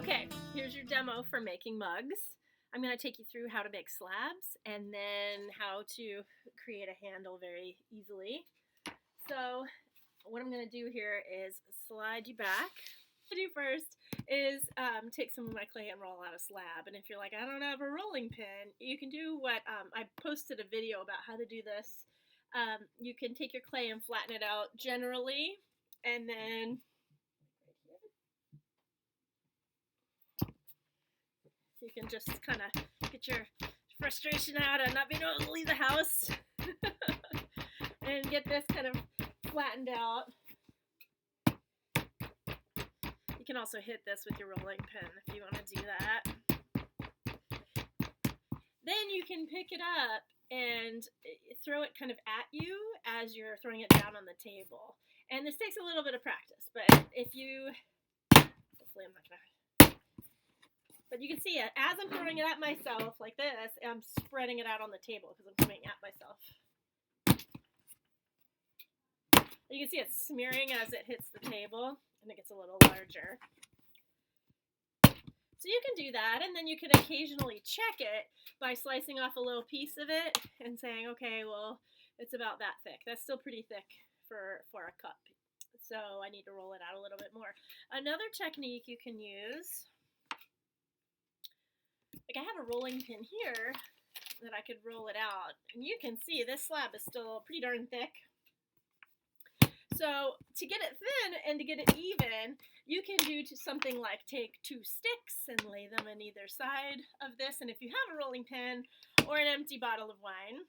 Okay, here's your demo for making mugs. I'm going to take you through how to make slabs and then how to create a handle very easily. So what I'm going to do here is slide you back. What I do first is take some of my clay and roll out a slab. And if you're like, I don't have a rolling pin, you can do what I posted a video about how to do this. You can take your clay and flatten it out generally, and then you can just kind of get your frustration out of not being able to leave the house and get this kind of flattened out. You can also hit this with your rolling pin if you want to do that. Then you can pick it up and throw it kind of at you as you're throwing it down on the table. And this takes a little bit of practice, but if you, hopefully I'm not going to, but you can see it, as I'm throwing it at myself like this, I'm spreading it out on the table because I'm coming at myself. You can see it smearing as it hits the table, and it gets a little larger. So you can do that, and then you can occasionally check it by slicing off a little piece of it and saying, okay, well, it's about that thick. That's still pretty thick for a cup. So I need to roll it out a little bit more. Another technique you can use, like I have a rolling pin here that I could roll it out, and you can see this slab is still pretty darn thick. So to get it thin and to get it even, you can do something like take 2 sticks and lay them on either side of this, and if you have a rolling pin or an empty bottle of wine,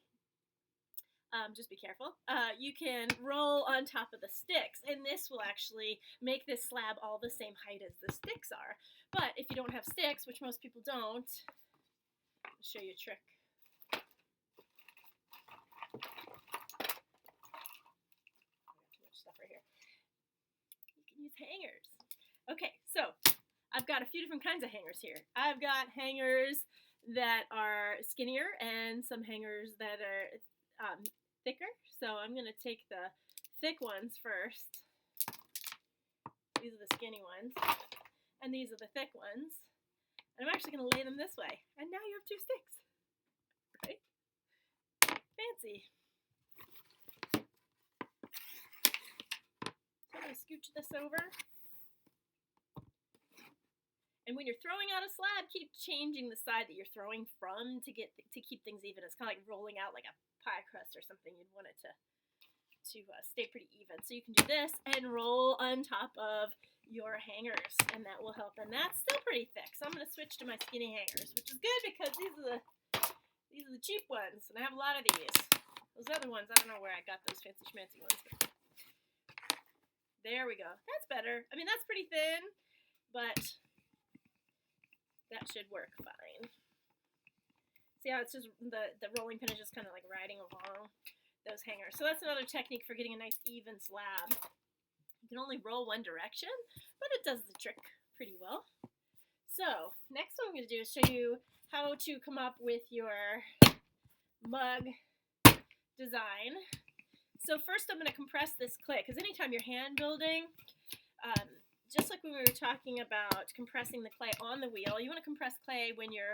just be careful, you can roll on top of the sticks, and this will actually make this slab all the same height as the sticks are. But if you don't have sticks, which most people don't, I'll show you a trick. You can use hangers. Okay, so I've got a few different kinds of hangers here. I've got hangers that are skinnier and some hangers that are thicker. So I'm going to take the thick ones first. These are the skinny ones. And these are the thick ones. And I'm actually going to lay them this way. And now you have 2 sticks. Right? Fancy. So I'm going to scooch this over. And when you're throwing out a slab, keep changing the side that you're throwing from to keep things even. It's kind of like rolling out like a pie crust or something. You'd want it to stay pretty even. So you can do this and roll on top of your hangers, and that will help. And that's still pretty thick. So I'm going to switch to my skinny hangers, which is good because these are the cheap ones, and I have a lot of these. Those other ones, I don't know where I got those fancy schmancy ones. There we go. That's better. I mean, that's pretty thin, but that should work fine. See how it's just the rolling pin is just kind of like riding along those hangers. So that's another technique for getting a nice even slab. You can only roll one direction, but it does the trick pretty well. So next what I'm going to do is show you how to come up with your mug design. So first I'm going to compress this clay, because anytime you're hand building, just like when we were talking about compressing the clay on the wheel, you want to compress clay when you're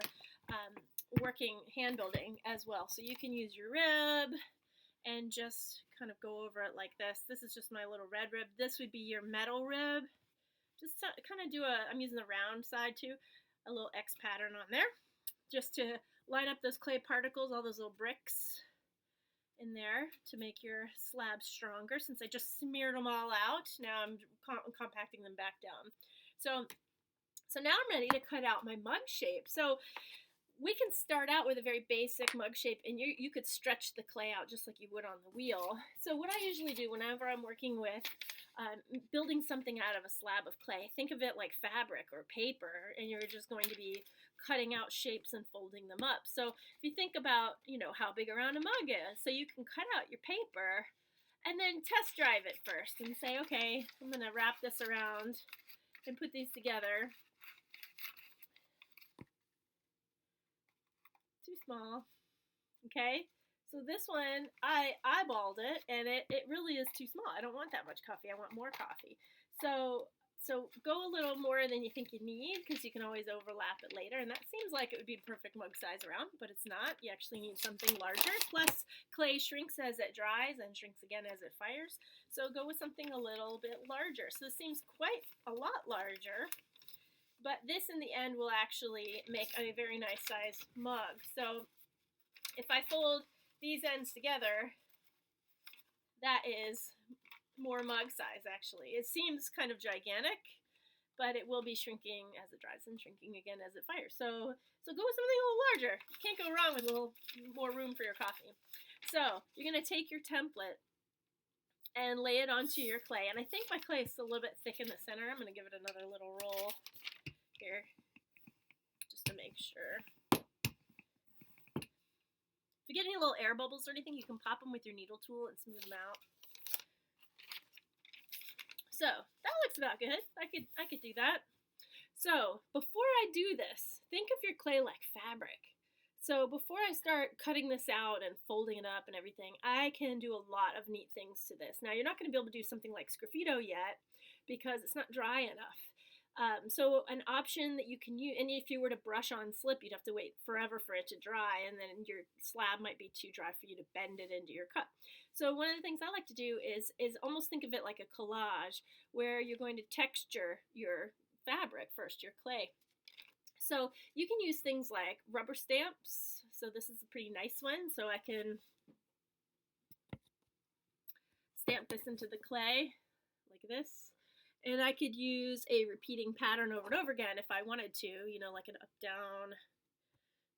working hand building as well. So you can use your rib and just kind of go over it like this. This is just my little red rib. This would be your metal rib. Just to kind of do I'm using the round side too, a little X pattern on there, just to line up those clay particles, all those little bricks in there to make your slab stronger. Since I just smeared them all out, now I'm compacting them back down. So now I'm ready to cut out my mug shape. So we can start out with a very basic mug shape, and you could stretch the clay out just like you would on the wheel. So what I usually do whenever I'm working with building something out of a slab of clay, think of it like fabric or paper, and you're just going to be cutting out shapes and folding them up. So if you think about, how big around a mug is, so you can cut out your paper and then test drive it first and say, okay, I'm going to wrap this around and put these together. Too small. Okay, so this one, I eyeballed it, and it really is too small. I don't want that much coffee. I want more coffee. So So go a little more than you think you need, because you can always overlap it later. And that seems like it would be the perfect mug size around, but it's not. You actually need something larger. Plus, clay shrinks as it dries and shrinks again as it fires. So go with something a little bit larger. So this seems quite a lot larger, but this in the end will actually make a very nice sized mug. So if I fold these ends together, that is more mug size, actually. It seems kind of gigantic, but it will be shrinking as it dries and shrinking again as it fires. So go with something a little larger. You can't go wrong with a little more room for your coffee. So you're going to take your template and lay it onto your clay. And I think my clay is still a little bit thick in the center. I'm going to give it another little roll here just to make sure. If you get any little air bubbles or anything, you can pop them with your needle tool and smooth them out. So that looks about good. I could do that. So before I do this, think of your clay like fabric. So before I start cutting this out and folding it up and everything, I can do a lot of neat things to this. Now you're not going to be able to do something like sgraffito yet because it's not dry enough. So an option that you can use, and if you were to brush on slip, you'd have to wait forever for it to dry, and then your slab might be too dry for you to bend it into your cup. So one of the things I like to do is almost think of it like a collage, where you're going to texture your fabric first, your clay. So you can use things like rubber stamps. So this is a pretty nice one. So I can stamp this into the clay like this. And I could use a repeating pattern over and over again if I wanted to, you know, like an up-down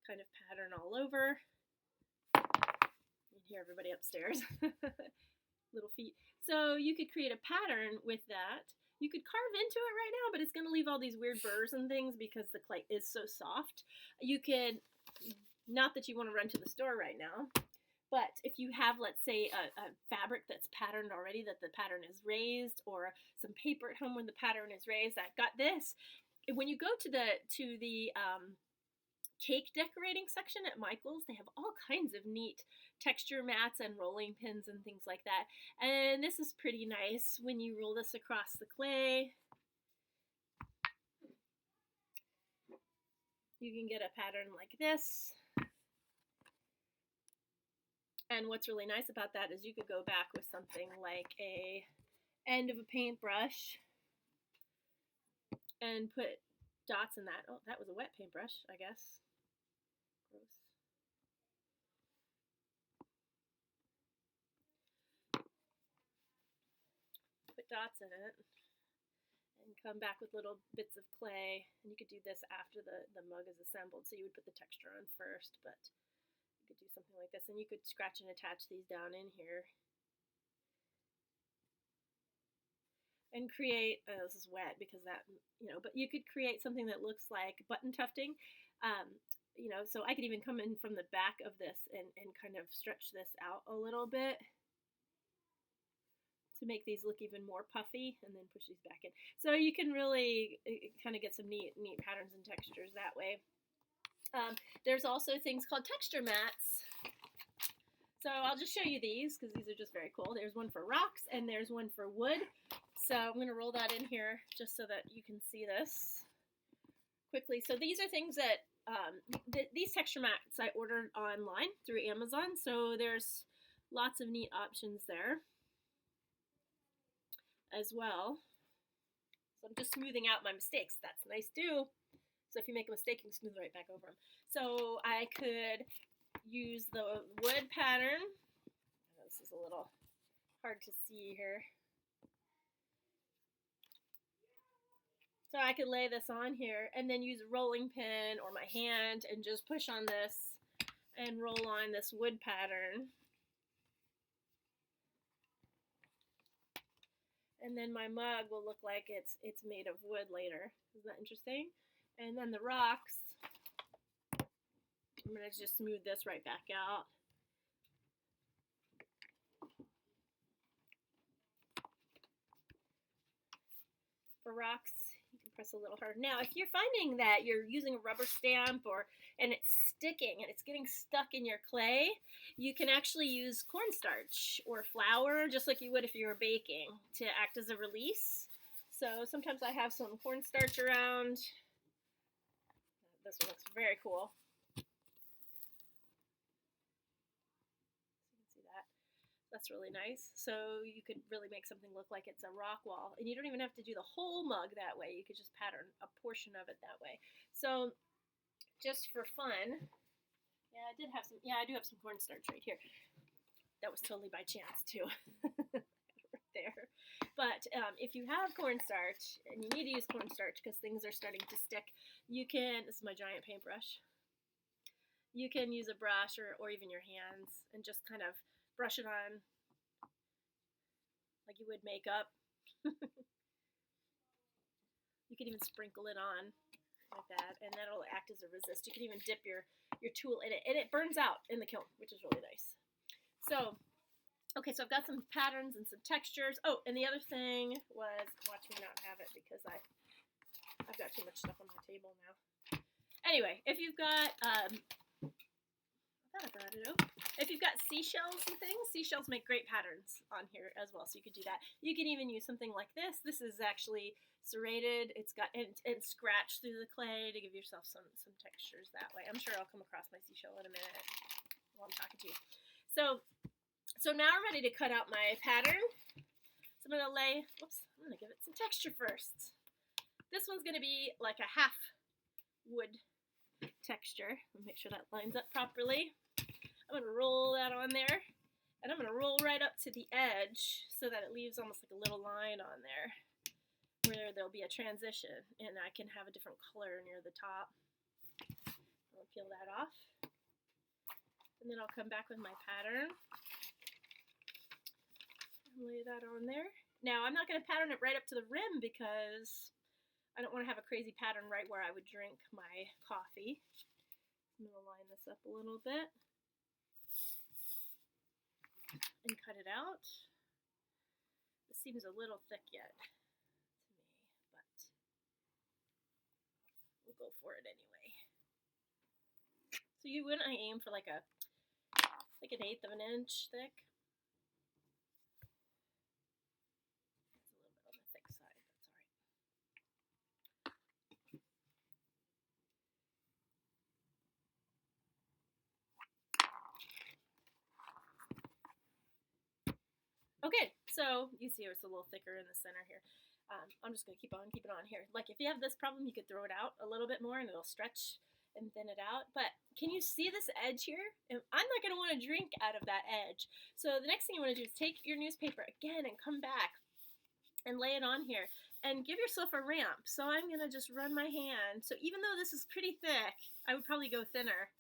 kind of pattern all over. You can hear everybody upstairs. Little feet. So you could create a pattern with that. You could carve into it right now, but it's going to leave all these weird burrs and things because the clay is so soft. You could, not that you want to run to the store right now, but if you have, let's say, a fabric that's patterned already, that the pattern is raised, or some paper at home when the pattern is raised, I've got this. When you go to the cake decorating section at Michael's, they have all kinds of neat texture mats and rolling pins and things like that. And this is pretty nice when you roll this across the clay. You can get a pattern like this. And what's really nice about that is you could go back with something like a end of a paintbrush and put dots in that. Oh, that was a wet paintbrush, I guess. Gross. Put dots in it and come back with little bits of clay. And you could do this after the mug is assembled. So you would put the texture on first, but you could do something like this, and you could scratch and attach these down in here and create, this is wet because that, you know, but you could create something that looks like button tufting, you know, so I could even come in from the back of this and kind of stretch this out a little bit to make these look even more puffy, and then push these back in. So you can really kind of get some neat patterns and textures that way. There's also things called texture mats. So I'll just show you these because these are just very cool. There's one for rocks and there's one for wood. So I'm going to roll that in here just so that you can see this quickly. So these are things that, these texture mats I ordered online through Amazon. So there's lots of neat options there as well. So I'm just smoothing out my mistakes. That's nice too. So if you make a mistake, you can smooth right back over them. So I could use the wood pattern. This is a little hard to see here. So I could lay this on here and then use a rolling pin or my hand and just push on this and roll on this wood pattern. And then my mug will look like it's made of wood later. Isn't that interesting? And then the rocks, I'm going to just smooth this right back out. For rocks, you can press a little harder. Now, if you're finding that you're using a rubber stamp and it's sticking and it's getting stuck in your clay, you can actually use cornstarch or flour, just like you would if you were baking, to act as a release. So sometimes I have some cornstarch around. This one looks very cool. You can see that. That's really nice. So you could really make something look like it's a rock wall. And you don't even have to do the whole mug that way. You could just pattern a portion of it that way. So just for fun, yeah, I do have some cornstarch right here. That was totally by chance too. Right there. But if you have cornstarch, and you need to use cornstarch because things are starting to stick, you can, this is my giant paintbrush, you can use a brush or even your hands and just kind of brush it on like you would makeup. You can even sprinkle it on like that, and that'll act as a resist. You can even dip your tool in it, and it burns out in the kiln, which is really nice. So, okay, so I've got some patterns and some textures. Oh, and the other thing was, watch me not have it because I've got too much stuff on my table now. Anyway, if you've got, I thought I brought it out. If you've got seashells and things, seashells make great patterns on here as well, so you could do that. You can even use something like this. This is actually serrated. It's got and scratched through the clay to give yourself some textures that way. I'm sure I'll come across my seashell in a minute while I'm talking to you. So now I'm ready to cut out my pattern. So I'm going to give it some texture first. This one's going to be like a half wood texture. Let me make sure that lines up properly. I'm going to roll that on there, and I'm going to roll right up to the edge so that it leaves almost like a little line on there where there'll be a transition, and I can have a different color near the top. I'll peel that off, and then I'll come back with my pattern and lay that on there. Now, I'm not going to pattern it right up to the rim because I don't want to have a crazy pattern right where I would drink my coffee. I'm going to line this up a little bit and cut it out. This seems a little thick yet to me, but we'll go for it anyway. So you wouldn't aim for like an 1/8 of an inch thick. It's a little bit on the thick side, that's all right. Okay, so you see it's a little thicker in the center here. I'm just going to keep it on here. Like if you have this problem, you could throw it out a little bit more and it'll stretch and thin it out. But can you see this edge here? I'm not going to want to drink out of that edge. So the next thing you want to do is take your newspaper again and come back and lay it on here and give yourself a ramp. So I'm going to just run my hand. So even though this is pretty thick, I would probably go thinner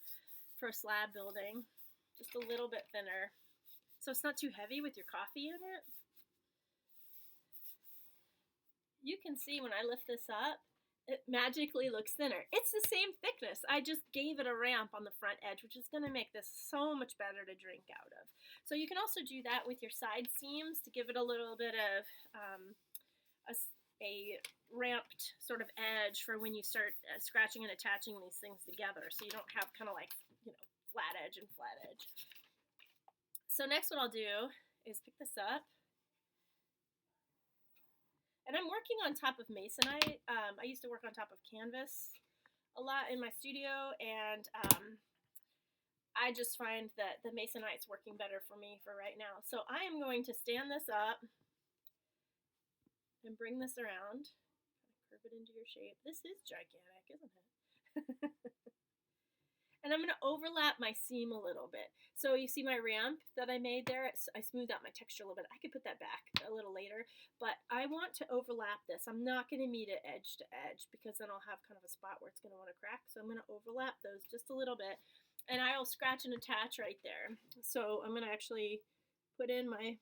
for a slab building, just a little bit thinner. So it's not too heavy with your coffee in it. You can see when I lift this up, it magically looks thinner. It's the same thickness. I just gave it a ramp on the front edge, which is going to make this so much better to drink out of. So you can also do that with your side seams to give it a little bit of a ramped sort of edge for when you start scratching and attaching these things together. So you don't have kind of like, flat edge and flat edge. So next what I'll do is pick this up. And I'm working on top of masonite. I used to work on top of canvas a lot in my studio, and I just find that the masonite's working better for me for right now. So I am going to stand this up and bring this around. Curve it into your shape. This is gigantic, isn't it? And I'm going to overlap my seam a little bit. So you see my ramp that I made there? I smoothed out my texture a little bit. I could put that back a little later, but I want to overlap this. I'm not going to meet it edge to edge because then I'll have kind of a spot where it's going to want to crack. So I'm going to overlap those just a little bit, and I'll scratch and attach right there. So I'm going to actually put in my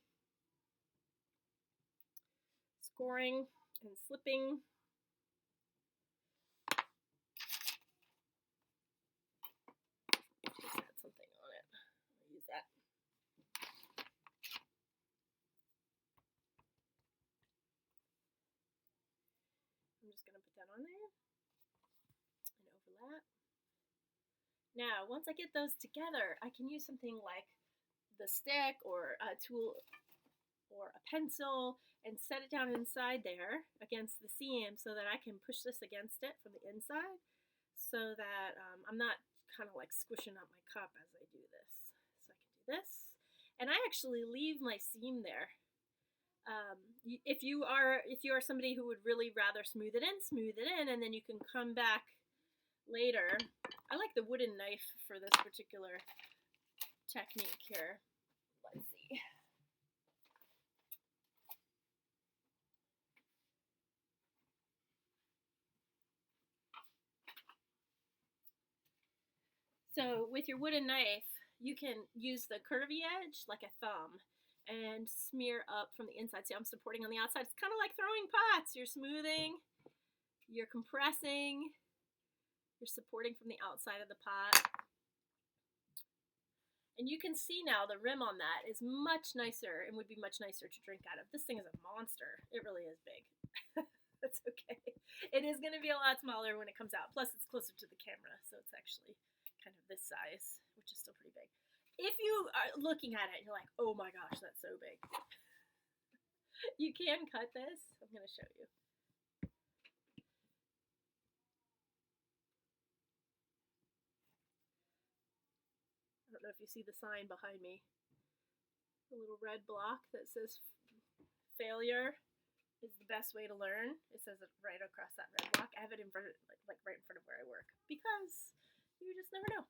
scoring and slipping. I'm just going to put that on there and overlap. Now, once I get those together, I can use something like the stick or a tool or a pencil and set it down inside there against the seam so that I can push this against it from the inside so that I'm not kind of like squishing up my cup as I do this. So I can do this. And I actually leave my seam there. If you are somebody who would really rather smooth it in, and then you can come back later. I like the wooden knife for this particular technique here. Let's see. So with your wooden knife, you can use the curvy edge like a thumb and smear up from the inside. See, I'm supporting on the outside. It's kind of like throwing pots. You're smoothing, you're compressing, you're supporting from the outside of the pot. And you can see now the rim on that is much nicer and would be much nicer to drink out of. This thing is a monster. It really is big. That's okay. It is going to be a lot smaller when it comes out. Plus, it's closer to the camera, so it's actually kind of this size, which is still pretty big. If you are looking at it and you're like, oh my gosh, that's so big. You can cut this. I'm going to show you. I don't know if you see the sign behind me. The little red block that says failure is the best way to learn. It says it right across that red block. I have it in front of, like right in front of where I work because you just never know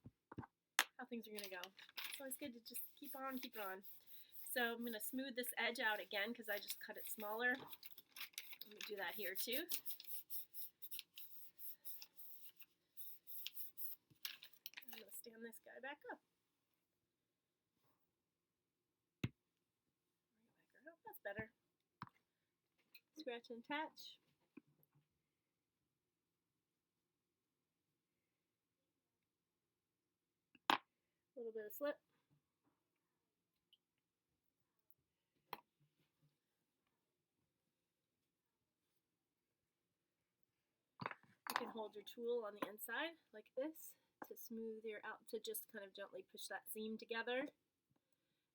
how things are going to go. It's always good to just keep on. So I'm going to smooth this edge out again because I just cut it smaller. Let me do that here too. I'm going to stand this guy back up. Oh, that's better. Scratch and attach. A little bit of slip. You can hold your tool on the inside like this to smooth your out, to just kind of gently push that seam together.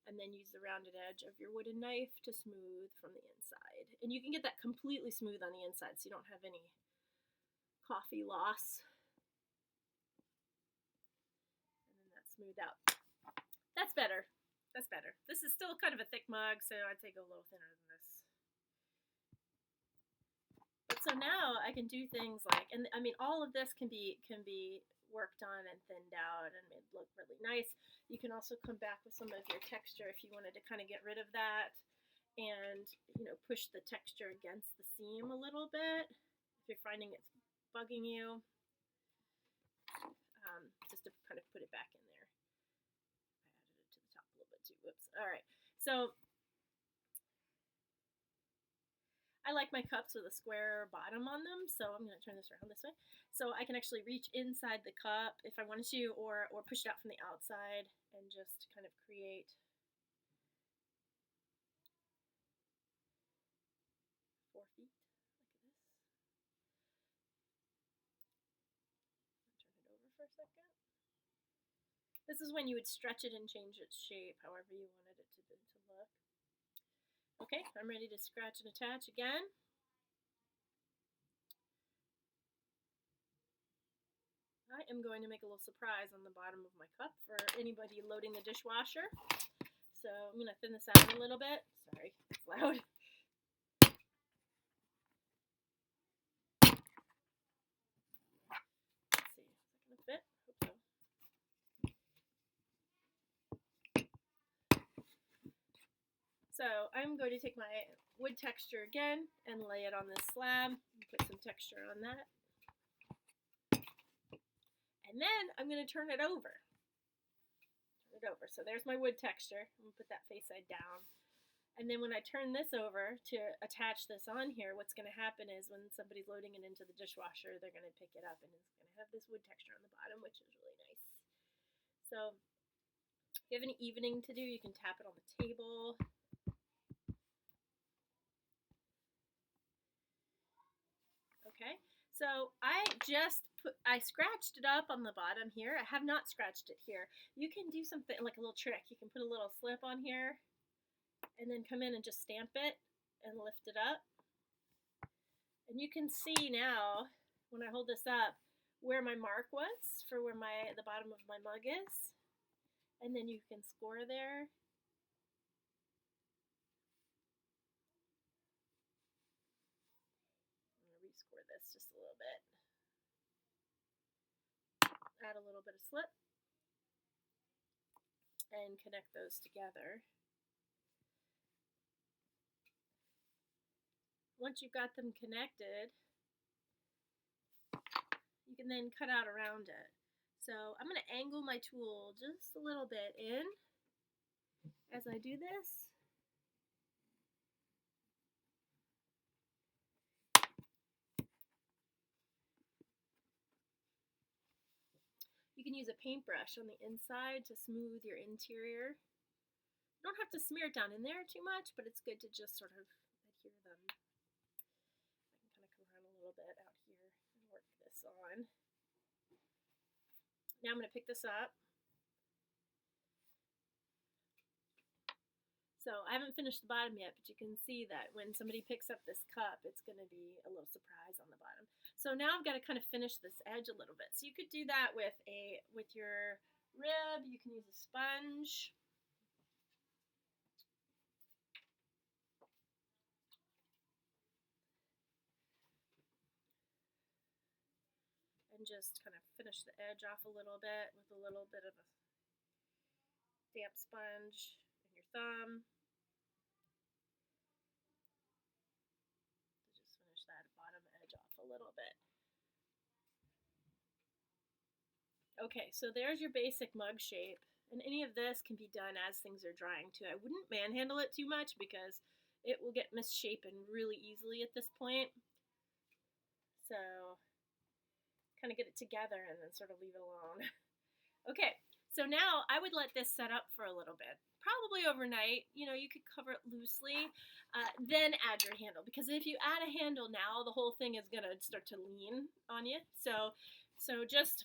And then use the rounded edge of your wooden knife to smooth from the inside. And you can get that completely smooth on the inside so you don't have any coffee loss. And then that's smoothed out. That's better. That's better. This is still kind of a thick mug, so I'd say go a little thinner than this. But so now I can do things like, and I mean, all of this can be worked on and thinned out and made look really nice. You can also come back with some of your texture if you wanted to kind of get rid of that and, you know, push the texture against the seam a little bit if you're finding it's bugging you, just to kind of put it back in there. I added it to the top a little bit too. Whoops. All right. So I like my cups with a square bottom on them, so I'm going to turn this around this way. So I can actually reach inside the cup if I wanted to, or push it out from the outside and just kind of create .4 feet like this. Turn it over for a second. This is when you would stretch it and change its shape however you wanted it to look. Okay, I'm ready to scratch and attach again. I am going to make a little surprise on the bottom of my cup for anybody loading the dishwasher. So I'm going to thin this out a little bit. Sorry, it's loud. Let's see, is that going to fit? Hope so. So I'm going to take my wood texture again and lay it on this slab. Put some texture on that. And then I'm going to turn it over. So there's my wood texture. I'm going to put that face side down. And then when I turn this over to attach this on here, what's going to happen is when somebody's loading it into the dishwasher, they're going to pick it up and it's going to have this wood texture on the bottom, which is really nice. So if you have any evening to do, you can tap it on the table. Okay, so I scratched it up on the bottom here. I have not scratched it here. You can do something like a little trick. You can put a little slip on here and then come in and just stamp it and lift it up. And you can see now, when I hold this up, where my mark was for where the bottom of my mug is. And then you can score there. I'm going to rescore this just a little bit. Add a little bit of slip and connect those together. Once you've got them connected, you can then cut out around it. So I'm going to angle my tool just a little bit in as I do this. You can use a paintbrush on the inside to smooth your interior. You don't have to smear it down in there too much, but it's good to just sort of adhere them. I can kind of come around a little bit out here and work this on. Now I'm going to pick this up. So I haven't finished the bottom yet, but you can see that when somebody picks up this cup, it's going to be a little surprise on the bottom. So now I've got to kind of finish this edge a little bit. So you could do that with your rib. You can use a sponge. And just kind of finish the edge off a little bit with a little bit of a damp sponge in your thumb. Just finish that bottom edge off a little bit. Okay, so there's your basic mug shape. And any of this can be done as things are drying too. I wouldn't manhandle it too much because it will get misshapen really easily at this point. So kind of get it together and then sort of leave it alone. Okay, so now I would let this set up for a little bit, probably overnight. You know, you could cover it loosely, then add your handle, because if you add a handle now, the whole thing is gonna start to lean on you. So just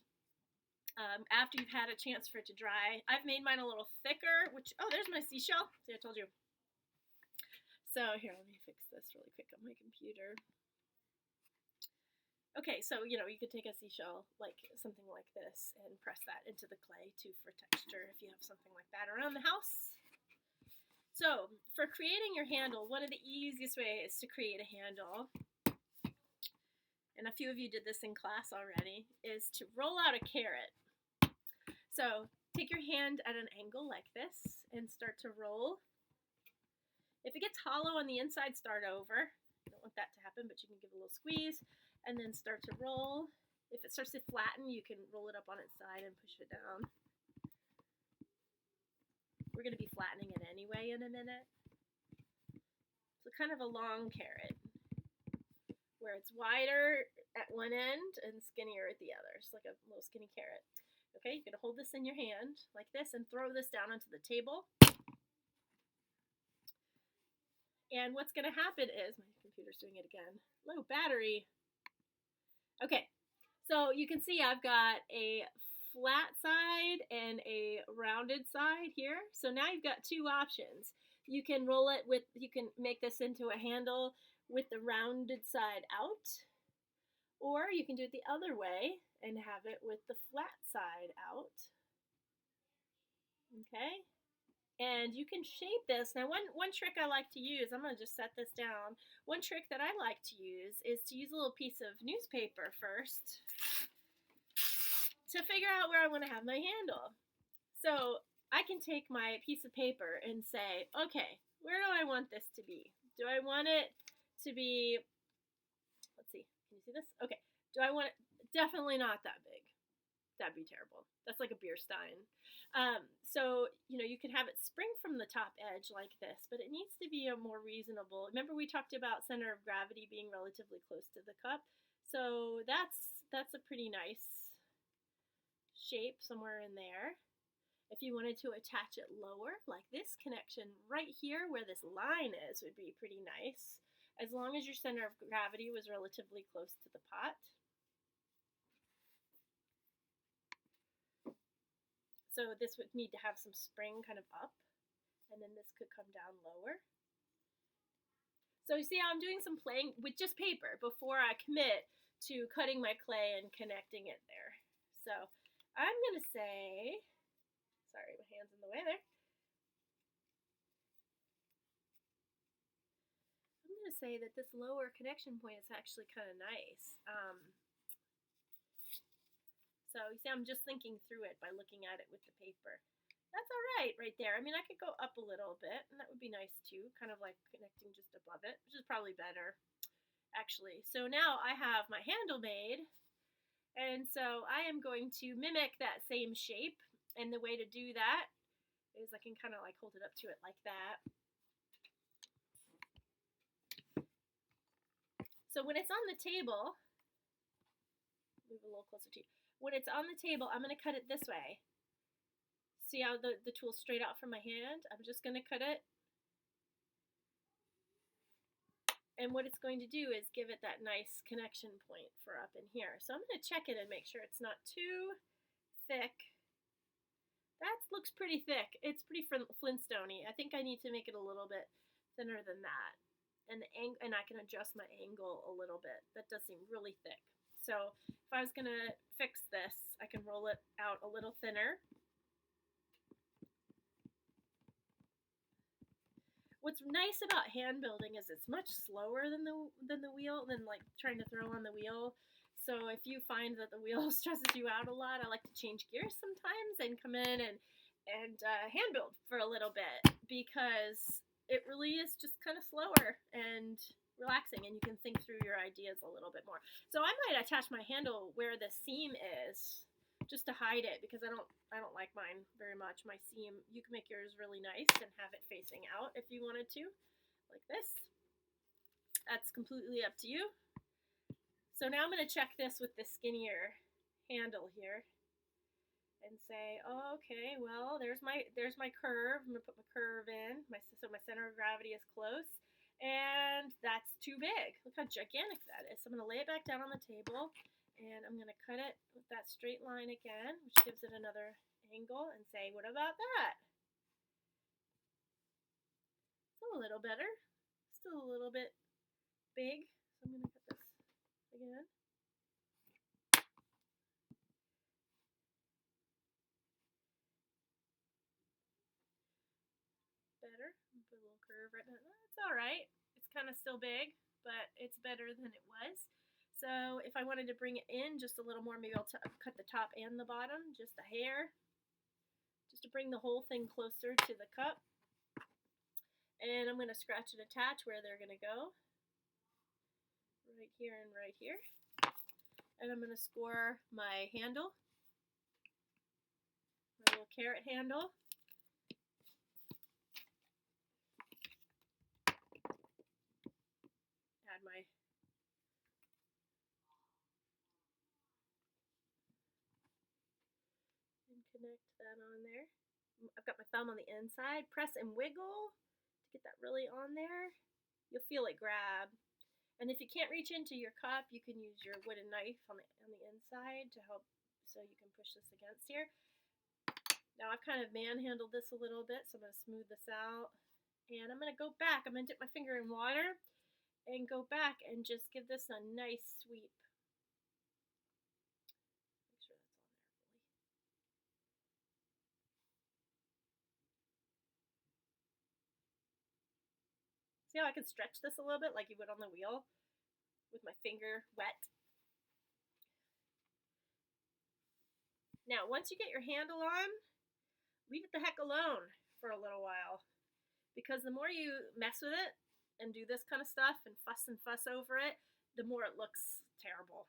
after you've had a chance for it to dry, I've made mine a little thicker, which, oh, there's my seashell. See, I told you. So here, let me fix this really quick on my computer. Okay, so, you know, you could take a seashell, like something like this, and press that into the clay, too, for texture, if you have something like that around the house. So, for creating your handle, one of the easiest ways to create a handle, and a few of you did this in class already, is to roll out a carrot. So, take your hand at an angle like this, and start to roll. If it gets hollow on the inside, start over. You don't want that to happen, but you can give a little squeeze. And then start to roll. If it starts to flatten, you can roll it up on its side and push it down. We're going to be flattening it anyway in a minute. So kind of a long carrot, where it's wider at one end and skinnier at the other. It's like a little skinny carrot. Okay, you're going to hold this in your hand like this and throw this down onto the table. And what's going to happen is, my computer's doing it again. Low battery. Okay, so you can see I've got a flat side and a rounded side here. So now you've got two options. You can roll it with, you can make this into a handle with the rounded side out, or you can do it the other way and have it with the flat side out. Okay, and you can shape this. Now one trick I like to use, I'm going to just set this down. One trick that I like to use is to use a little piece of newspaper first to figure out where I want to have my handle. So I can take my piece of paper and say, okay, where do I want this to be? Do I want it to be, let's see, can you see this? Okay, do I want it, definitely not that big. That'd be terrible. That's like a beer stein. So, you know, you can have it spring from the top edge like this, but it needs to be a more reasonable, remember we talked about center of gravity being relatively close to the cup. So that's a pretty nice shape somewhere in there. If you wanted to attach it lower, like this connection right here where this line is would be pretty nice, as long as your center of gravity was relatively close to the pot. So this would need to have some spring kind of up and then this could come down lower. So you see how I'm doing some playing with just paper before I commit to cutting my clay and connecting it there. So I'm going to say, sorry, my hand's in the way there. I'm going to say that this lower connection point is actually kind of nice. So you see I'm just thinking through it by looking at it with the paper. That's all right there. I mean, I could go up a little bit, and that would be nice too, kind of like connecting just above it, which is probably better, actually. So now I have my handle made, and so I am going to mimic that same shape, and the way to do that is I can kind of like hold it up to it like that. So when it's on the table, move a little closer to you. When it's on the table, I'm going to cut it this way. See how the tool's straight out from my hand? I'm just going to cut it. And what it's going to do is give it that nice connection point for up in here. So I'm going to check it and make sure it's not too thick. That looks pretty thick. It's pretty Flintstone-y. I think I need to make it a little bit thinner than that. And I can adjust my angle a little bit. That does seem really thick. So if I was going to fix this, I can roll it out a little thinner. What's nice about hand building is it's much slower than the wheel, than like trying to throw on the wheel. So if you find that the wheel stresses you out a lot, I like to change gears sometimes and come in and hand build for a little bit, because it really is just kind of slower and relaxing, and you can think through your ideas a little bit more. So I might attach my handle where the seam is, just to hide it, because I don't like mine very much. My seam, you can make yours really nice and have it facing out if you wanted to, like this. That's completely up to you. So now I'm going to check this with the skinnier handle here and say, oh, okay, well, there's my curve. I'm going to put my curve in, so my center of gravity is close, and that's too big. Look how gigantic that is. So I'm going to lay it back down on the table, and I'm going to cut it with that straight line again, which gives it another angle, and say, what about that? Still a little better. Still a little bit big. So I'm going to cut this again. Better. Put a little curve right now. It's all right. It's kind of still big, but it's better than it was. So if I wanted to bring it in just a little more, maybe I'll cut the top and the bottom, just a hair, just to bring the whole thing closer to the cup. And I'm going to scratch and attach where they're going to go, right here and right here. And I'm going to score my handle, my little carrot handle. Add my connect that on there. I've got my thumb on the inside. Press and wiggle to get that really on there. You'll feel it grab. And if you can't reach into your cup, you can use your wooden knife on the inside to help, so you can push this against here. Now I've kind of manhandled this a little bit, so I'm going to smooth this out. And I'm going to go back. I'm going to dip my finger in water and go back and just give this a nice sweep. See how I can stretch this a little bit like you would on the wheel with my finger wet? Now, once you get your handle on, leave it the heck alone for a little while, because the more you mess with it and do this kind of stuff and fuss over it, the more it looks terrible.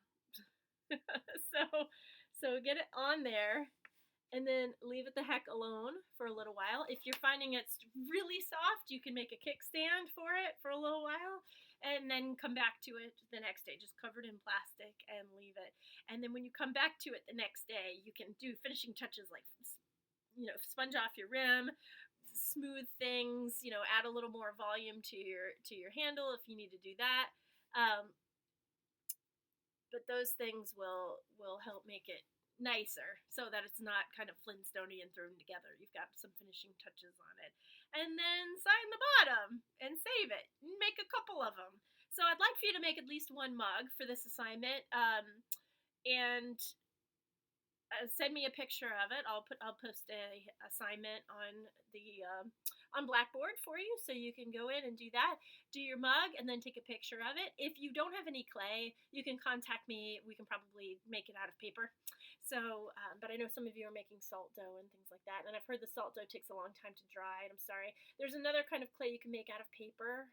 So get it on there, and then leave it the heck alone for a little while. If you're finding it's really soft, you can make a kickstand for it for a little while, and then come back to it the next day, just covered in plastic, and leave it. And then when you come back to it the next day, you can do finishing touches like, sponge off your rim, smooth things, add a little more volume to your handle if you need to do that. But those things will help make it nicer, so that it's not kind of Flintstone-y and thrown together. You've got some finishing touches on it. and then sign the bottom and save it. Make a couple of them. So I'd like for you to make at least one mug for this assignment, and send me a picture of it. I'll post a assignment on the on Blackboard for you, so you can go in and do that. Do your mug and then take a picture of it. If you don't have any clay, you can contact me. We can probably make it out of paper. So, but I know some of you are making salt dough and things like that, and I've heard the salt dough takes a long time to dry. And I'm sorry. There's another kind of clay you can make out of paper.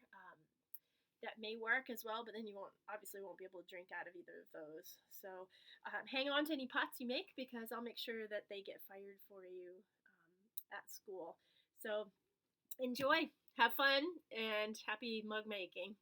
That may work as well, but then you obviously won't be able to drink out of either of those. So hang on to any pots you make, because I'll make sure that they get fired for you at school. So enjoy, have fun, and happy mug making.